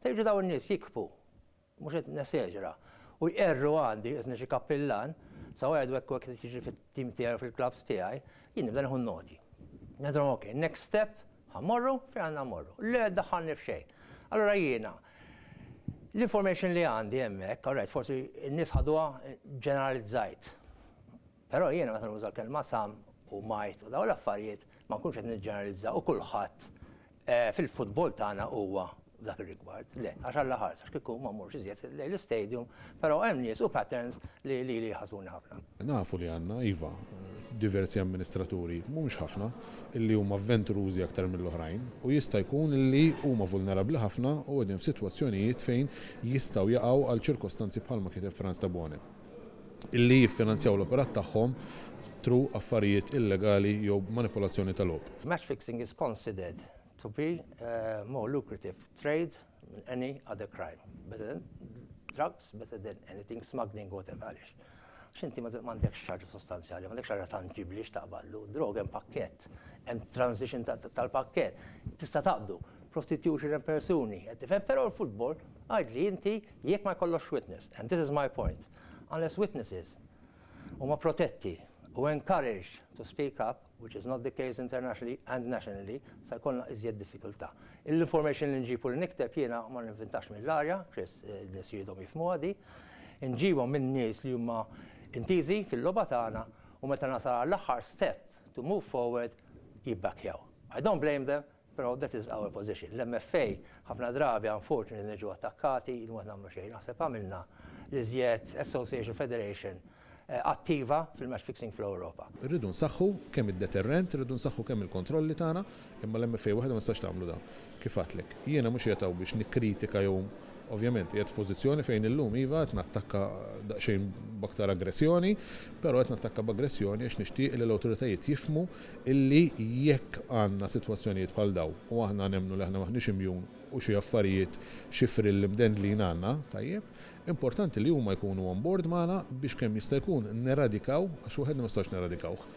Terġu daw in-nies jikbu, mhux qed neseġra, u jqerru għandi isni xi kappillan, sa għedu hekk qed jiġri fit-tim tiegħi fil-klabs tiegħi, jien nibda nieħu noti. Nedrom okay, next step, ħammorru fejn għandna mmorru. Le daħħalni f'xejn. Allura jiena l-information li għandi hemmhekk, alright, forsi n-nies ħaduha ġeneralizzajt. Però jiena meta nuża l-kelma sam u majt u daw l-affarijiet ma nkunx qed niġġeneralizza u kulħadd fil-futbol tagħna huwa f'dak ir-rigward. Le, għax alla ħarsa għax kieku ma mmurx iżjed lejn l-istadium, però hemm nies u patterns li jħasbuni ħafna. Nafu li għandna iva diversi amministraturi, mhumiex ħafna, illi huma avventurużi aktar mill-oħrajn u jista' jkun illi huma vulnerabbli ħafna u qegħdin f'sitwazzjonijiet fejn jistgħu jaqgħu għal ċirkostanzi bħalma kiteb Franz Tabone, illi jiffinanzjaw l-operat tagħhom tru affarijiet illegali jew manipolazzjoni tal-lob. Match fixing is considered to be a more lucrative trade than any other crime. Better than drugs, better than anything, smuggling, whatever. X'inti m'għandekx xaġa sostanzjali, m'għandekx xaġa tanġibli x'taqballu, droga hemm pakkett, hemm transition tal-pakkett, tista' taqbdu, prostitution hemm persuni, qed tifhem, però l-futbol għajdli inti jekk ma jkollokx witness, and this is my point, unless witnesses huma protetti u encouraged to speak up, which is not the case internationally and nationally, sa jkollna iżjed diffikultà. L-information li nġibu li nikteb jiena ma ninventax mill-arja, Chris nies jridhom jifhmu għadi, nġibhom minn nies li huma intiżi fil-logħba tagħna u meta nasal l-aħħar step to move forward jibbakkjaw. I don't blame them, però that is our position. L-MFA ħafna drabi unfortunately niġu attakkati, il-mod nagħmlu xejn. Naħseb għamilna l-iżjed Association Federation attiva fil-match fixing fl-Ewropa. Irridu nsaħħu kemm id-deterrent, irridu nsaħħu kemm il-kontrolli tagħna, imma l-MFA waħda ma nistax tagħmlu dan. Kif għatlek, jiena mhux jetaw biex nikkritika jew ovvjament qiegħed f'pożizzjoni fejn illum iva qed nattakka daqsxejn b'aktar aggressjoni, però qed nattakka b'aggressjoni għax nixtieq li l-awtoritajiet jifhmu illi jekk għandna sitwazzjonijiet bħal daw u aħna nemmnu li aħna maħniex imjun u xi affarijiet xi frill imdendli għandna, tajjeb, importanti li huma jkunu on board magħna biex kemm jista' jkun neradikaw għax wieħed ma nistax neradikawh.